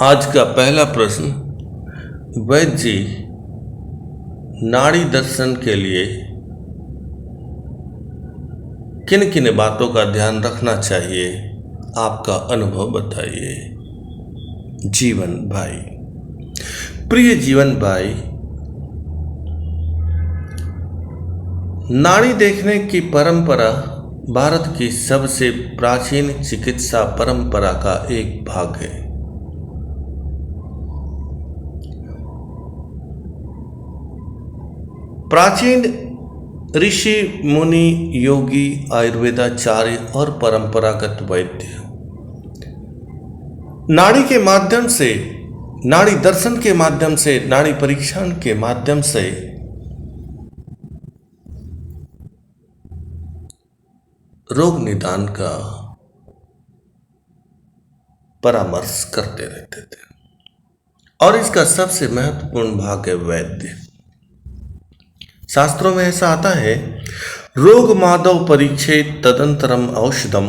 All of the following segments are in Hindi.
आज का पहला प्रश्न, वैद्य जी नाड़ी दर्शन के लिए किन किन बातों का ध्यान रखना चाहिए, आपका अनुभव बताइए। जीवन भाई। प्रिय जीवन भाई, नाड़ी देखने की परंपरा भारत की सबसे प्राचीन चिकित्सा परंपरा का एक भाग है। प्राचीन ऋषि मुनि, योगी, आयुर्वेदाचार्य और परंपरागत वैद्य नाड़ी के माध्यम से, नाड़ी दर्शन के माध्यम से, नाड़ी परीक्षण के माध्यम से रोग निदान का परामर्श करते रहते थे। और इसका सबसे महत्वपूर्ण भाग है वैद्य। शास्त्रों में ऐसा आता है, रोग माधव परीक्षे तदंतरम औषधम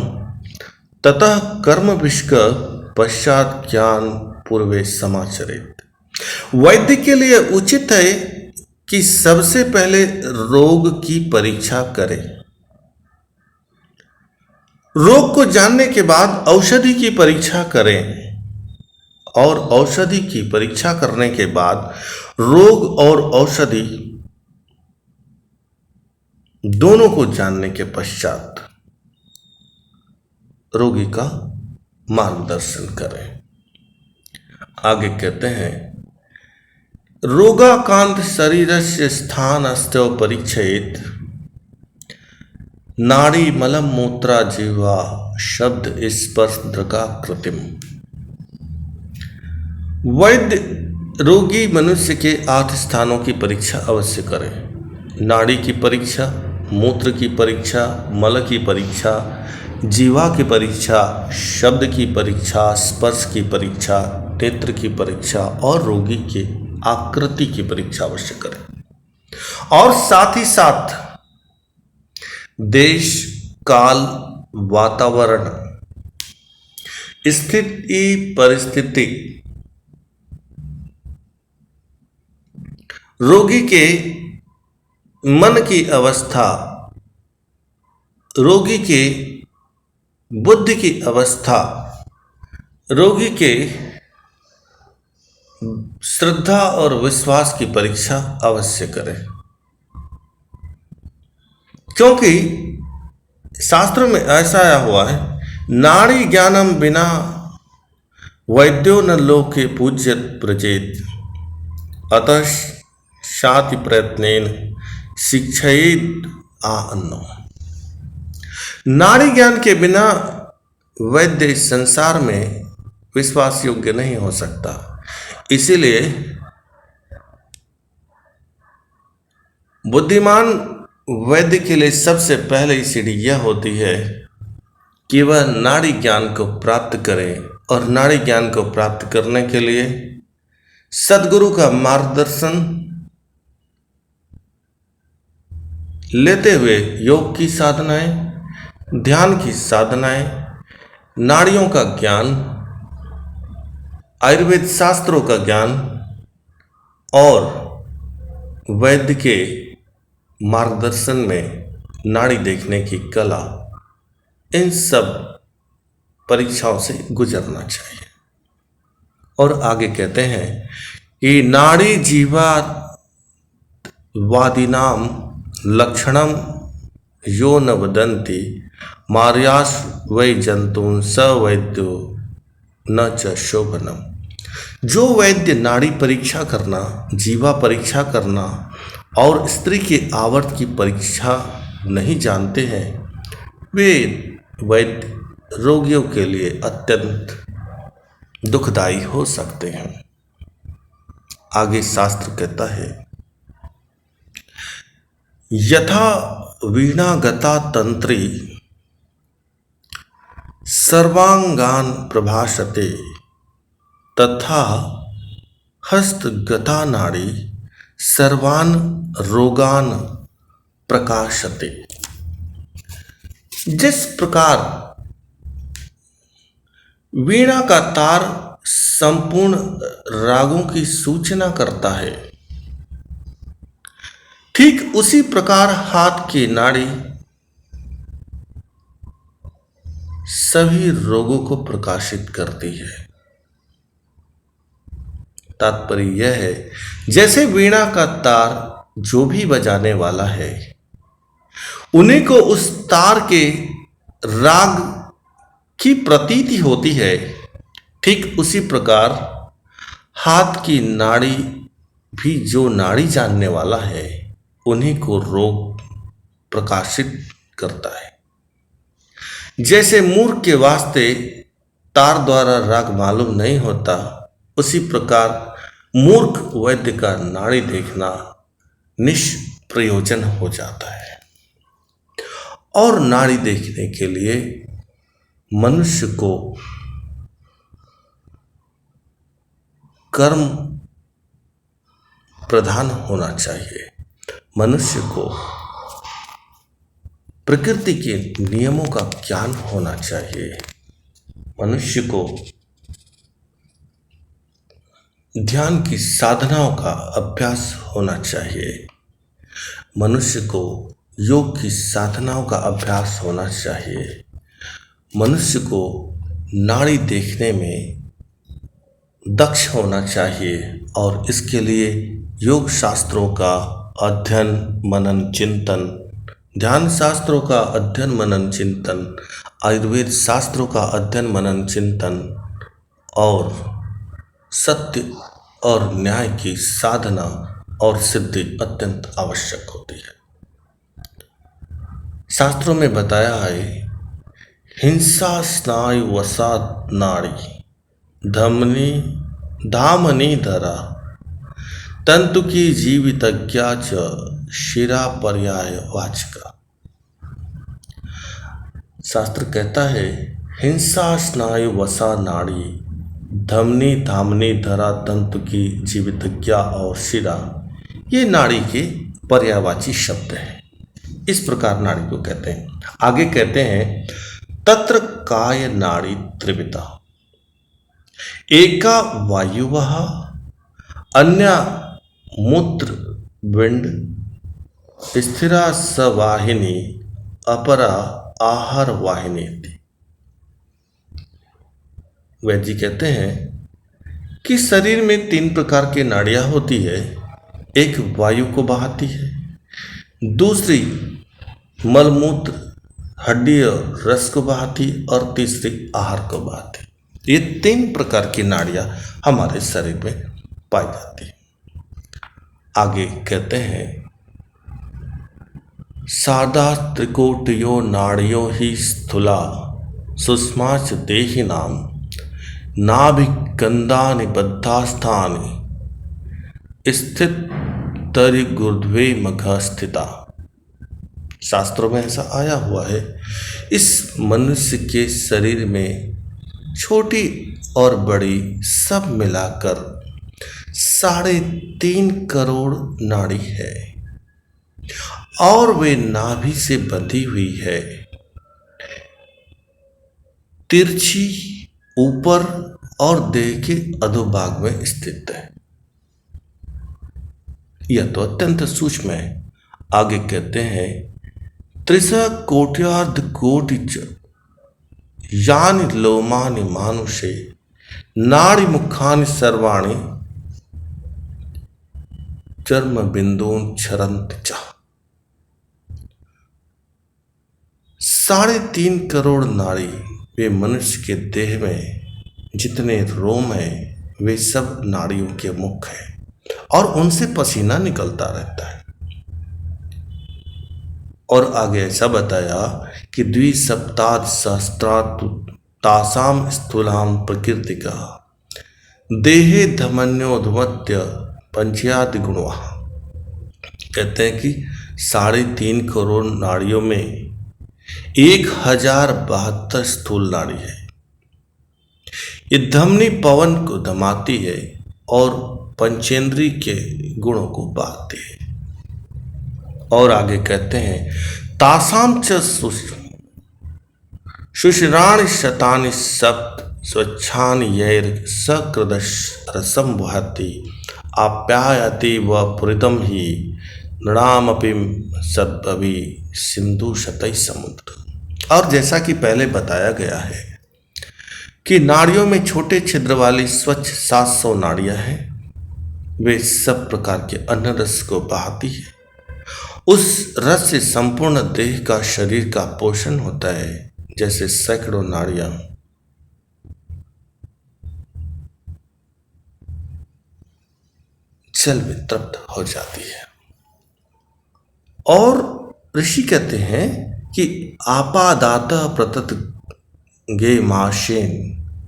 ततः कर्म विष्क पश्चात ज्ञान पूर्वे समाचरित। वैद्य के लिए उचित है कि सबसे पहले रोग की परीक्षा करें। रोग को जानने के बाद औषधि की परीक्षा करें और औषधि की परीक्षा करने के बाद रोग और औषधि दोनों को जानने के पश्चात रोगी का मार्गदर्शन करें। आगे कहते हैं, रोगाकांत शरीरस्य स्थान अस्त्यो परीक्षेत नाड़ी मलम मूत्रा जीवा शब्द स्पर्श दृगाकृतिम। वैद्य रोगी मनुष्य के 8 स्थानों की परीक्षा अवश्य करें। नाड़ी की परीक्षा, मूत्र की परीक्षा, मल की परीक्षा, जीवा की परीक्षा, शब्द की परीक्षा, स्पर्श की परीक्षा, नेत्र की परीक्षा और रोगी के आकृति की परीक्षा अवश्य करें। और साथ ही साथ देश, काल, वातावरण, स्थिति, परिस्थिति, रोगी के मन की अवस्था, रोगी के बुद्धि की अवस्था, रोगी के श्रद्धा और विश्वास की परीक्षा अवश्य करें। क्योंकि शास्त्रों में ऐसा आया हुआ है, नाड़ी ज्ञानम बिना वैद्यो न लोके पूज्यत प्रजेत अतः शाति प्रयत्नेन शिक्षित अन्नो। नाड़ी ज्ञान के बिना वैद्य इस संसार में विश्वास योग्य नहीं हो सकता। इसीलिए बुद्धिमान वैद्य के लिए सबसे पहले सीढ़ी यह होती है कि वह नाड़ी ज्ञान को प्राप्त करे और नाड़ी ज्ञान को प्राप्त करने के लिए सद्गुरु का मार्गदर्शन लेते हुए योग की साधनाएं, ध्यान की साधनाएं, नाड़ियों का ज्ञान, आयुर्वेद शास्त्रों का ज्ञान और वैद्य के मार्गदर्शन में नाड़ी देखने की कला, इन सब परीक्षाओं से गुजरना चाहिए। और आगे कहते हैं कि नाड़ी जीवा वादिनाम लक्षणम यो न वदन्ति मार्यास वै जंतून स वैद्यो न च शोभनम। जो वैद्य नाड़ी परीक्षा करना, जीवा परीक्षा करना और स्त्री के आवर्त की परीक्षा नहीं जानते हैं, वे वैद्य रोगियों के लिए अत्यंत दुखदायी हो सकते हैं। आगे शास्त्र कहता है, यथा वीणा गता तंत्री सर्वांगान प्रभाषते तथा हस्तगता नाड़ी सर्वान रोगान प्रकाशते। जिस प्रकार वीणा का तार संपूर्ण रागों की सूचना करता है। ठीक उसी प्रकार हाथ की नाड़ी सभी रोगों को प्रकाशित करती है। तात्पर्य यह है, जैसे वीणा का तार जो भी बजाने वाला है, उन्हीं को उस तार के राग की प्रतीति होती है, ठीक उसी प्रकार हाथ की नाड़ी भी जो नाड़ी जानने वाला है, उन्हीं को रोग प्रकाशित करता है। जैसे मूर्ख के वास्ते तार द्वारा राग मालूम नहीं होता, उसी प्रकार मूर्ख वैद्य का नाड़ी देखना निष्प्रयोजन हो जाता है। और नाड़ी देखने के लिए मनुष्य को कर्म प्रधान होना चाहिए। मनुष्य को प्रकृति के नियमों का ज्ञान होना चाहिए। मनुष्य को ध्यान की साधनाओं का अभ्यास होना चाहिए। मनुष्य को योग की साधनाओं का अभ्यास होना चाहिए। मनुष्य को नाड़ी देखने में दक्ष होना चाहिए और इसके लिए योग शास्त्रों का अध्ययन मनन चिंतन, ध्यान शास्त्रों का अध्ययन मनन चिंतन, आयुर्वेद शास्त्रों का अध्ययन मनन चिंतन और सत्य और न्याय की साधना और सिद्धि अत्यंत आवश्यक होती है। शास्त्रों में बताया है, हिंसा स्नायु वसात नाड़ी धमनी धामनी धरा तंतु की जीवितज्ञा च शिरा पर्याय वाचका। शास्त्र कहता है, हिंसा स्नायु वसा नाड़ी धमनी धामनी धरा तंतु की जीवितज्ञा और शिरा, ये नाड़ी के पर्यायवाची शब्द हैं। इस प्रकार नाड़ी को कहते हैं। आगे कहते हैं, तत्र काय नाड़ी त्रिविधा, एका वायुवः अन्या मूत्र विंड स्थिरा सवाहिनी अपरा आहार वाहिनी। वैद्य जी कहते हैं कि शरीर में 3 प्रकार की नाड़ियां होती है। एक वायु को बहाती है, दूसरी मलमूत्र हड्डी और रस को बहाती और तीसरी आहार को बहाती। ये 3 प्रकार की नाड़ियां हमारे शरीर में पाई जाती है। आगे कहते हैं, सादा त्रिकोटियो नाड़ियों ही स्थूला सुषमाच देहि नाम नाभि कंदानि बद्धास्थानि स्थित तरि गुर्ध्वे मघ स्थिता। शास्त्रों में ऐसा आया हुआ है, इस मनुष्य के शरीर में छोटी और बड़ी सब मिलाकर 3.5 करोड़ नाड़ी है और वे नाभि से बंधी हुई है, तिरछी ऊपर और देह के अधोभाग में स्थित है। यह तो अत्यंत सूक्ष्म है। आगे कहते हैं, त्रिशः कोट्यार्ध कोटि यानि लोमानि मानुषे नाड़ी मुखानि सर्वाणि चर्म बिंदून क्षरन्ति च। 3.5 करोड़ नाड़ी वे मनुष्य के देह में जितने रोम हैं, वे सब नाड़ियों के मुख हैं और उनसे पसीना निकलता रहता है। और आगे ऐसा बताया कि द्विसप्ताह सहस्त्रातु तासाम स्थूलाम प्रकृतिका देहे धमन्योधमत्य पंचयादि गुणवा। कहते हैं कि 3.5 करोड़ नाड़ियों में 1072 स्थूल नाड़ी है। ये धमनी पवन को दमाती है और पंचेंद्री के गुणों को बांधती है। और आगे कहते हैं, तासाम च शुशिराणि शतानि सप्त स्वच्छान्यैर सकृदरसं वहति आप्यायति व पुरितम ही नृणामपि सद्भवि सिंधु शतै समुद्र। और जैसा कि पहले बताया गया है कि नाड़ियों में छोटे छिद्र वाली स्वच्छ 700 नाड़ियां हैं। वे सब प्रकार के अन्न रस को बहाती है। उस रस से संपूर्ण देह का शरीर का पोषण होता है। जैसे सैकड़ों नाड़ियां जल में तृप्त हो जाती है। और ऋषि कहते हैं कि आपादात प्रतत गे माशेन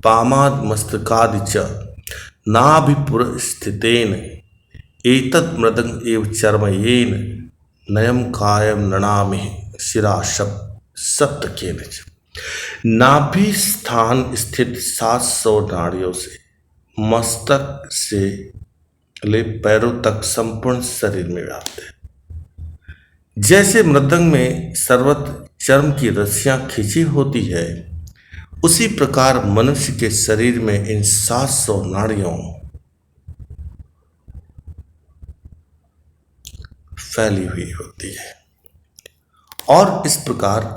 पामाद मस्तकादि च नाभिपुर स्थितेन एतत् मृदंग एव चर्मयेन नयम कायम नृणामि शिरा सप्तकेन। नाभि स्थान स्थित 700 नाड़ियों से मस्तक से ले पैरों तक संपूर्ण शरीर में व्याप्त है। जैसे मृदंग में सर्वत्र चर्म की रस्सियां खींची होती है, उसी प्रकार मनुष्य के शरीर में इन 700 नाड़ियों फैली हुई होती है। और इस प्रकार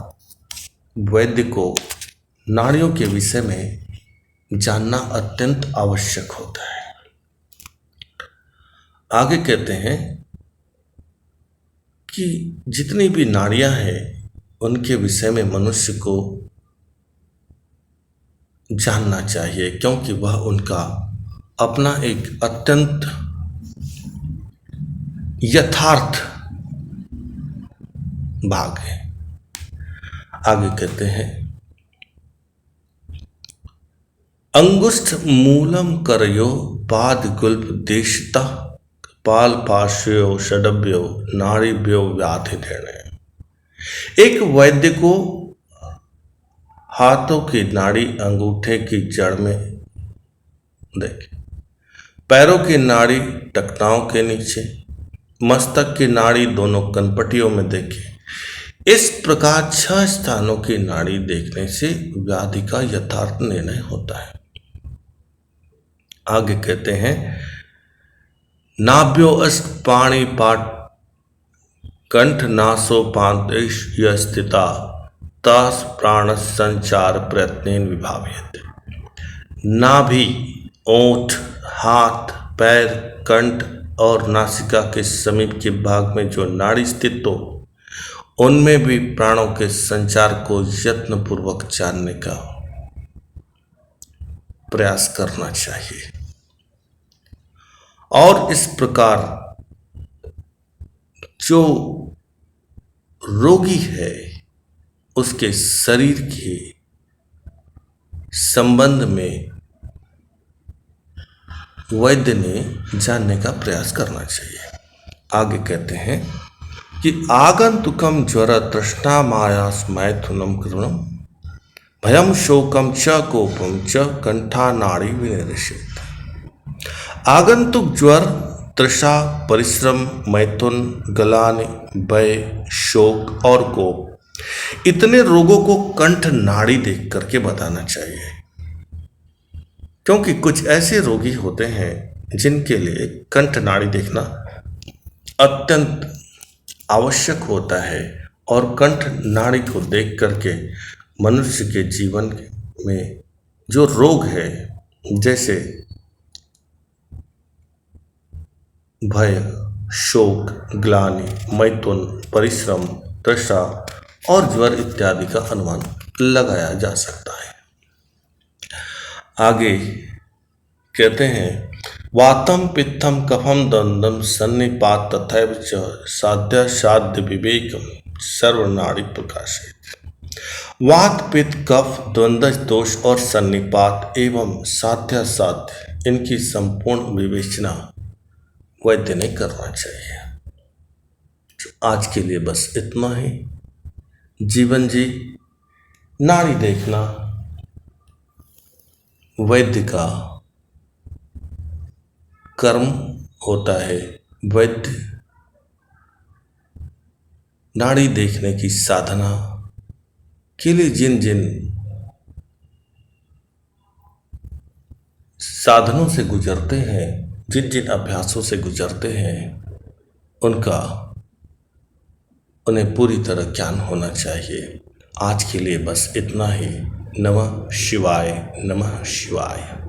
वैद्य को नाड़ियों के विषय में जानना अत्यंत आवश्यक होता है। आगे कहते हैं कि जितनी भी नाड़ियां हैं उनके विषय में मनुष्य को जानना चाहिए, क्योंकि वह उनका अपना एक अत्यंत यथार्थ भाग है। आगे कहते हैं अंगुष्ठ मूलम करयो पाद गुल्प देशता पाल पार्श्वयो षडभ्यो नाड़ीभ्यो व्याधि निर्णय। एक वैद्य को हाथों की नाड़ी अंगूठे की जड़ में देखे, पैरों की नाड़ी टखनाओं के नीचे, मस्तक की नाड़ी दोनों कनपटियों में देखे। इस प्रकार 6 स्थानों की नाड़ी देखने से व्याधि का यथार्थ निर्णय होता है। आगे कहते हैं नाभ्यो अस्त पाणी पाट कंठ नासो पांतेश स्थिता तास प्राण संचार प्रयत्न विभाव्यते। नाभि, ओंठ, हाथ, पैर, कंठ और नासिका के समीप के भाग में जो नाड़ी स्थित हो, उनमें भी प्राणों के संचार को यत्न पूर्वक जानने का प्रयास करना चाहिए। और इस प्रकार जो रोगी है उसके शरीर के संबंध में वैद्य ने जानने का प्रयास करना चाहिए। आगे कहते हैं कि आगंतुकम ज्वर तृष्णा मायास मैथुनम कृणम भयम शोकम च कोपम च कंठा नाड़ी विनिर्षेत। आगंतुक ज्वर, तृषा, परिश्रम, मैथुन, गलाने, भय, शोक और कोप, इतने रोगों को कंठ नाड़ी देख करके बताना चाहिए, क्योंकि कुछ ऐसे रोगी होते हैं जिनके लिए कंठ नाड़ी देखना अत्यंत आवश्यक होता है। और कंठ नाड़ी को देख करके मनुष्य के जीवन में जो रोग है, जैसे भय, शोक, ग्लानि, मैथुन, परिश्रम, तृषा और ज्वर इत्यादि का अनुमान लगाया जा सकता है। आगे कहते हैं वातम पित्तम कफम द्वंद्वम सन्निपात तथैव च साध्य साध्य विवेकम सर्वनाड़ी प्रकाशित। वात, पित्त, कफ, द्वंद्व दोष और सन्निपात एवं साध्य साध्य इनकी संपूर्ण विवेचना वैद्य ने करना चाहिए। आज के लिए बस इतना ही। जीवन जी, नाड़ी देखना वैद्य का कर्म होता है। वैद्य नाड़ी देखने की साधना के लिए जिन जिन साधनों से गुजरते हैं, जिन जिन अभ्यासों से गुजरते हैं, उनका उन्हें पूरी तरह ज्ञान होना चाहिए। आज के लिए बस इतना ही। नमः शिवाय, नमः शिवाय।